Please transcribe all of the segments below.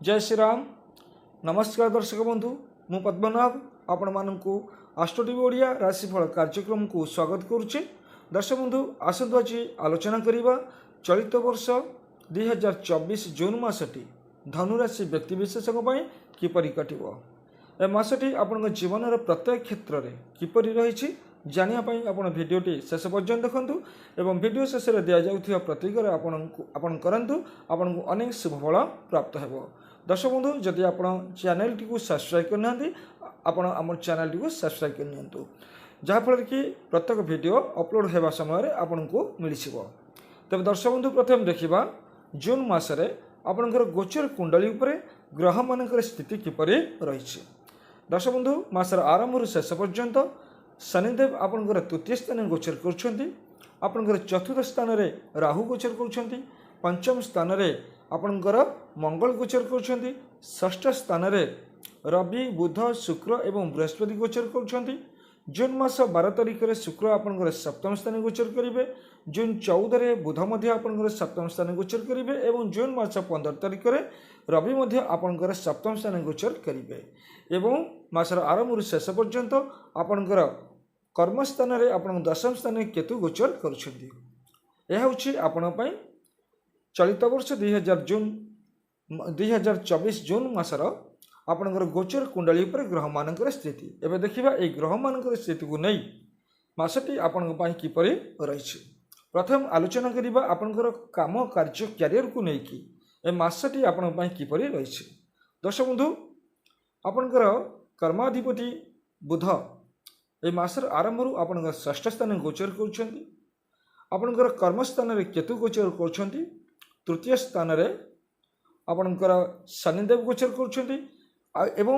जय श्री राम। नमस्कार दर्शक बंधु, मु पद्मनाभ आपण मानकु आस्ट्रो टीवी ओडिया राशिफल कार्यक्रम को स्वागत करुचे। दर्शक बंधु आसतु आज आलोचना करिबा चलित वर्ष 2024 जून मासटी धनुराशि व्यक्तिविशेषों किपरि कटिबो। ए मासटी आपण जीवन प्रत्येक क्षेत्र में किपरि रही जानापी आप भिडटी शेष पर्यटन देखूँ एवं भिड शेष में दि जाऊा प्रतिक्रिया आपण करूँ आपन को अनेक शुभफल प्राप्त हो। दर्शक बंधु जदि आप चैनल टी सब्सक्राइब करना आपण आम चैनल टी सब्सक्राइब करनी जहाँफल कि प्रत्येक वीडियो अपलोड होगा समय आपन को मिल। तेज दर्शक बंधु प्रथम देखा जून मसरे आपणकर गोचर कुंडली ग्रह मान स्थिति किपरि रही। दर्शक बंधु मासर आरंभ शेष पर्यंत शनिदेव आपणकर तृतीय स्थान गोचर कर चतुर्थ स्थान में राहु गोचर कर पंचम स्थान में आपणकर मंगल गोचर कर षष्ठ स्थान में रवि बुध शुक्र एवं बृहस्पति गोचर कर। जून मास 12 तारिख में शुक्र आपणकर सप्तम स्थान गोचर करेंगे। जून 14 में बुध आपणकर सप्तम स्थान गोचर करेंगे एवं जून मास 15 तारिख में रवि आपणकर सप्तम स्थान गोचर करेंगे एवं मासर आरंभ शेष पर्यंत आपणकर कर्मस्थान में आपण दशम स्थान में केतु गोचर कर चलित वर्ष 2024 जून मासर आपणकर गोचर कुंडली ग्रह मान स्थिति। एवं देखा ये ग्रह मान स्थिति को नहीं मासटी आपण किपरि रही। प्रथम आलोचना करबा आपणकर काम कार्य क्यारियर को लेकिन ए मासटी आपण किपरि रही। दर्शक बंधु आपणकर कर्माधिपति बुध ए मासर आरंभ आपणकर षष्ठ स्थान गोचर कर कर्मस्थान में केतु गोचर कर तृतीय स्थान में आपणकर शनिदेव गोचर कर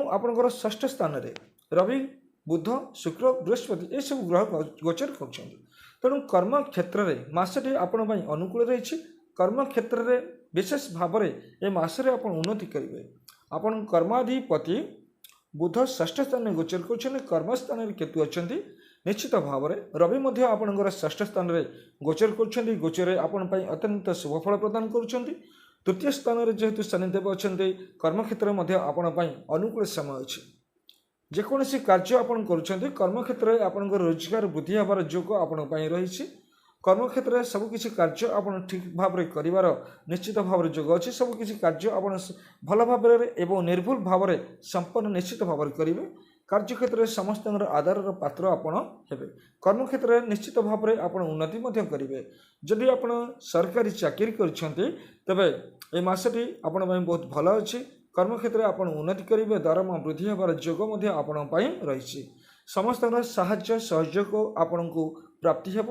आपणकर षष्ठ स्थान में रवि बुध शुक्र बृहस्पति ये सब ग्रह गोचर कर। तेणु कर्म क्षेत्र में मासटी आपण अनुकूल रही। कर्म क्षेत्र में विशेष भाव में ए मासरे आप उन्नति करेंगे। आपण कर्माधिपति बुध षष्ठ स्थान में गोचर कर कर्मस्थान में केतु अच्छा निश्चित भाव में रवि आपणकर षष्ठ स्थान में गोचर कर गोचर आपण अत्यंत शुभफल प्रदान कर। तृतीय स्थान में जेहेतु शनिदेव अच्छा कर्मक्षेत्र में आपण अनुकूल समय अच्छे जेकोसी कार्य आपन कर कर्मक्षेत्र में आपणकर रोजगार वृद्धि होवार जोग आपण रही। कर्मक्षेत्र में सबकिछि कार्य आपन ठीक भाव में करिवार निश्चित भाव में जोग अच्छी सबकिछि कार्य आपन भल भाव एवं निर्भुल भाव में संपन्न निश्चित भाव में करेंगे। कार्यक्षेत्र में समस्त आदर पात्र आपड़ हे। कर्मक्षेत्र में निश्चित भाव में आप उन्नति करेंगे। जदि आप सरकारी चाकरी करे ये मसटी आपण बहुत भल अच्छी कर्मक्षेत्र में आप उन्नति करेंगे। दरमा वृद्धि होवार जोग आपण रही। समस्त साहाय्य सहयोग आपण को प्राप्ति हे।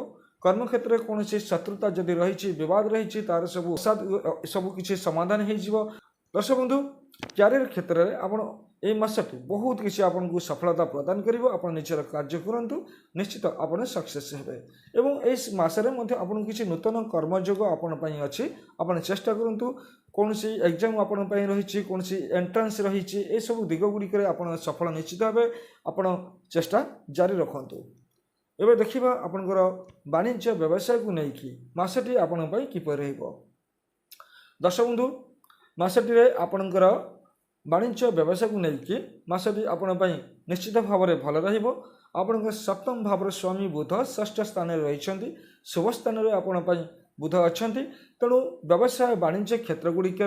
कर्मक्षेत्र में कौन शत्रुता जदि रही विवाद रही तार सबकि समाधान हो। दर्शक बंधु क्यारियर क्षेत्र में आप मसटी बहुत किसी आपन को सफलता प्रदान करिवो। आपण निजर कार्य करंतु निश्चित आपण सक्सेस हेबे एवं इस मासरे मध्ये आपण किसी नूतन कर्मयोग आपण पई अछि। आपण चेष्टा करंतु कौन सी एग्जाम आपण पई रही कौन सी एंट्रेंस रही ए सब दिग गुडी करे आपण सफल निश्चित हेबे। आपण चेष्टा जारी रखंतु। एबे देखिबा आपनकर वाणिज्य व्यवसाय को लेकिन मासटी आपण पई किपर रहइबो। दर्शक बंधु मासटी रे आपनकर वाणिज्य व्यवसाय को लेकिन मासटी आपण निश्चित भाव में भल रहिबो। आपनकर सप्तम भाव स्वामी बुध षष्ठ स्थान में रही शुभ स्थान में आपण बुध अच्छा। तेणु व्यवसाय वाणिज्य क्षेत्र गुड़िक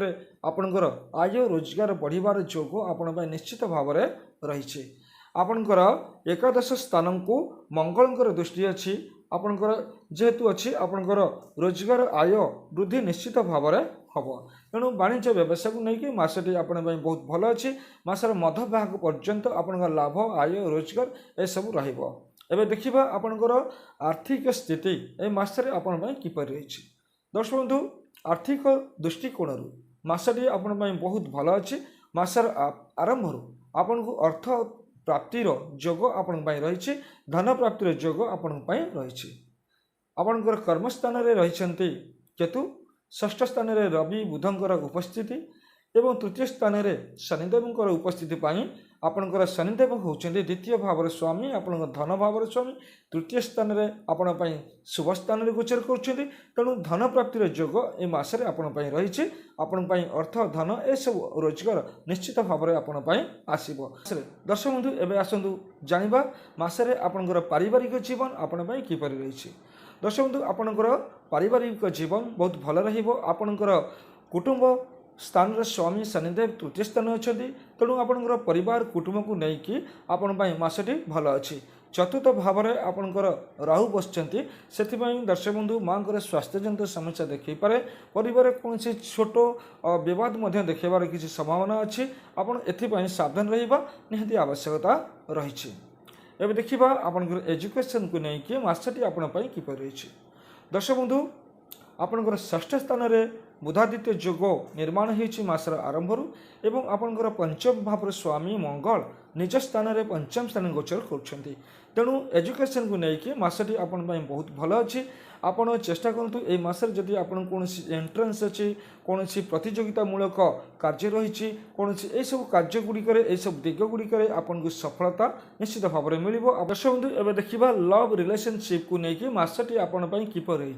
आपणकर आय रोजगार बढ़िबार जोग आपण निश्चित भाव में रही। आपणकर एकादश स्थान को मंगलकर दृष्टि अच्छी आपणकर जेहेतु अच्छी आपणकर रोजगार आय वृद्धि निश्चित भाव में हम। तेणु वाणिज्य व्यवसाय को लेकिन मसटी आप बहुत भल अच्छी। मसर मध्य भाग पर्यंत आपणकर लाभ आय रोजगार ए सब रहिबो। एबे देखिबा आपणकर आर्थिक स्थिति ए मासरे आपण किपर रही। दर्शक बंधु आर्थिक दृष्टिकोण मसटी आपण बहुत भल अच्छी। मसर आरंभ आपन को अर्थ प्राप्तिर जोग आपण रही। धन प्राप्तिर जोग आपण रही। आपणकर कर्मस्थान में रही केतु षष्ठ स्थान में रवि बुधंकर उपस्थिति एवं तृतीय स्थान में शनिदेवंकर उपस्थिति आपणकर शनिदेव होउछन्ति द्वितीय भाव स्वामी आपण धन भाव स्वामी तृतीय स्थान में आपण शुभ स्थान में गोचर करुँचे तेणु धन प्राप्तिर जोग ए मासरे आपण रही आपण अर्थ धन ए सब रोजगार निश्चित भाव में आपण आसब। दर्शक बंधु एवं आसतु जाना मासरे आपणकर पारिवारिक जीवन आपण किपर रही। दर्शक बंधु आपणकर पारिवारिक जीवन बहुत भल रहा कुटुंब स्थान स्वामी शनिदेव तृतीय स्थान अच्छा तेणु आपणकर परिवार कुटुंब को लेकिन आपण मासटी भल अच्छी। चतुर्थ भाव में आपणकर राहु बसचंती से दर्शक बंधु माँ स्वास्थ्यजनित समस्या देखी पारे परिवार कौन छोट विवाद देखार किसी संभावना अच्छी आपड़ एपाई सावधान रहा निहाती आवश्यकता रही। एवं देखा आपणकर एजुकेशन को लेकिन मासटी आपण किपर रही। दर्शक बंधु आपणकर षष्ठ स्थान में बुधादित्य जोग निर्माण होती मासर आरंभ एवं आपणकर पंचम भाव स्वामी मंगल निज स्थान में पंचम स्थान गोचर कर तेणु एजुकेशन को लेकिन मासटी आपण बहुत भल अच्छी। आपण चेष्टा करूँ ये मसरे जदि आपन कौन एंट्रेंस अच्छी कौन प्रतियोगितामूलक कार्य रही कौन सब कार्यगुड़िक सब दिगगुड़िक आपन को सफलता निश्चित भाव में मिल। दर्शक बंधु एवं देखा लव रिलेशनशिप को लेकिन मासटी आपण किपर रही।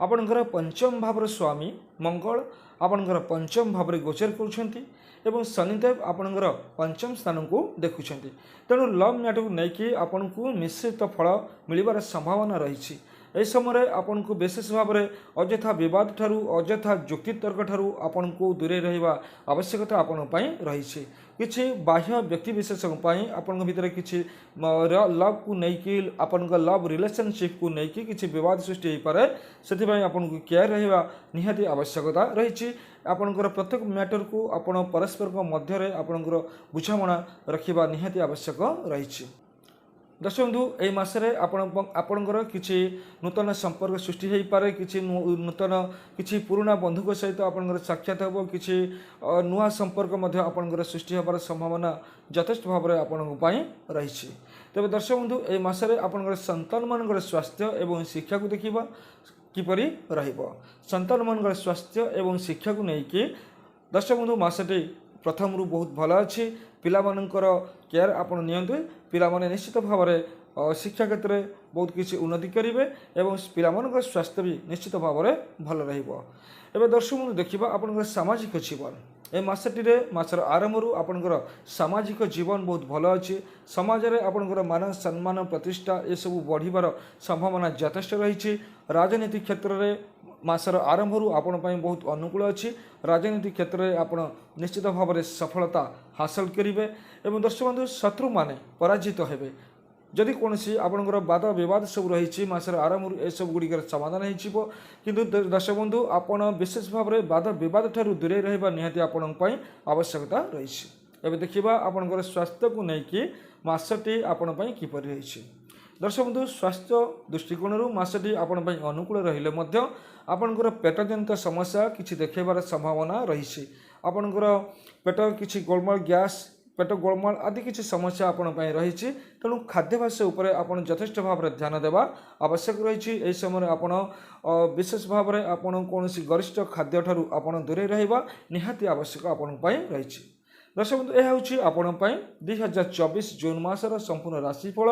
आपणकर पंचम भाव स्वामी मंगल आपणकर पंचम भाव में गोचर कर शनिदेव आपणकर पंचम स्थान को देखुंट तेणु लव मैटर को लेकिन आपन को मिश्रित फल मिलबार संभावना रही। यह समय आपन को विशेष भाव में अଯଥା विवाद ठारू अଯଥା जुक्ति तर्क ठारू आपन को दूरे रहिबा आवश्यकता आपन पई रही। किछि बाह्य व्यक्ति विशेष आपन भीतर किछि लव को लेकिन आपन लव रिलेशनशिप को लेकिन किछि विवाद सृष्टि हो पारे से आपन को केयर रहिबा निहाती आवश्यकता रही। आपनकर प्रत्येक मैटर को आपन परस्पर मध्य आपनकर बुझामणा रखिबा निहाती आवश्यक रही। दर्शक बंधु यही मसरे आपणकर किसी नूतन संपर्क सृष्टि हो पारे किसी नूतन किसी पुराना बंधुक सहित आपणकर साक्षात हो किसी नुआ संपर्क आपणकर सृष्टि होबार संभावना यथेष्ट भाव में आपण रही। तेज दर्शक बंधु यही मसरे आपणकर संतान मान स्वास्थ्य एवं शिक्षा को देखा किपरि रहिबो। संतान मान स्वास्थ्य एवं शिक्षा को लेकिन दर्शक बंधु मासटी प्रथम रु बहुत भल अच्छी पिला मानकर केयर आपण नियंतु पिला माने निश्चित भाव में शिक्षा क्षेत्र में बहुत किसी उन्नति करेंगे एवं पिला मानकर स्वास्थ्य भी निश्चित भाव में भल रहिबो। एवं दर्शक बंधु देखा आपनकर सामाजिक जीवन ए मासटी मासर आरंभ आपनकर सामाजिक जीवन बहुत भल अच्छी समाज में आपनकर मान सम्मान प्रतिष्ठा ये सब बढ़िबार संभावना यथेष्ट रही। राजनीति क्षेत्र में मासर आरंभ आपण बहुत अनुकूल अच्छी राजनीति क्षेत्र में आप निश्चित भाव में सफलता हासिल करेंगे एवं दर्शक बंधु शत्रु माने पराजित हेबे जदि कौन आपणकर वाद विवाद सब रही मासर आरंभ ए सब गुड़िकर समाधान हो किंतु दर्शक बंधु आपड़ विशेष भाव में वाद विवाद ठारू दूरे रहा निहाती आपण आवश्यकता रही। एवं देखा आपणकर स्वास्थ्य को लेकिन मासटी आपण किपर रही। दर्शक बंधु स्वास्थ्य दृष्टिकोण मासटी आपण अनुकूल रहिले आपणकर पेट जनित समस्या किसी देखेबार संभावना रही। आपणकर पेट किसी गोलमाल गैस पेट गोलमाल आदि किसी समस्या आपण रही तेणु खाद्याभ्यास उपर आपण यथेष्ट भाव में ध्यान देवा आवश्यक रही। यही समय आपण विशेष भाव में आपण कौन गरिष्ठ खाद्य ठारू आपण दूरे रहिबा निहाती आवश्यक आपण रही। दर्शक बंधु यह हूँ आपण 2024 जून मासर संपूर्ण राशिफल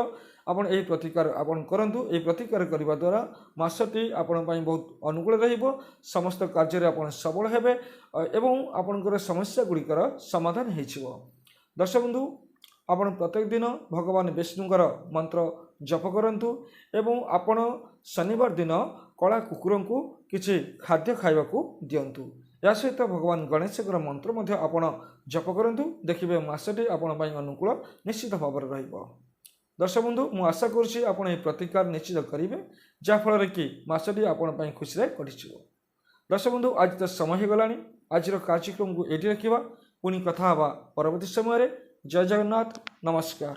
आपण यही प्रतिकार आपण करंतु यही प्रतिकार करने द्वारा मासटी आपण बहुत अनुकूल रहिबो समस्त कार्य आपण सबल हेबे एवं आपणकर समस्या गुड़िकर समाधान हो। दर्शक बंधु आपण प्रत्येक दिन भगवान विष्णुकर मंत्र जप करंतु एवं आपण शनिवार दिन कला कुकुर को किसी खाद्य खाइबाकू दियंतु। या सहित भगवान गणेशकर मंत्र आपण जप करंतु देखिबे मासटी आपण अनुकूल निश्चित भाव में रहिबो। दर्शक बंधु मु आशा करुँची आपण ये प्रतिकार निश्चित करेंगे जहाँफल कि मासटी आपण खुशी कटिव। दर्शक बंधु आज तो समय हो गला आज कार्यक्रम को ये रखा पुणी कथा परवर्ती समय। जय जगन्नाथ नमस्कार।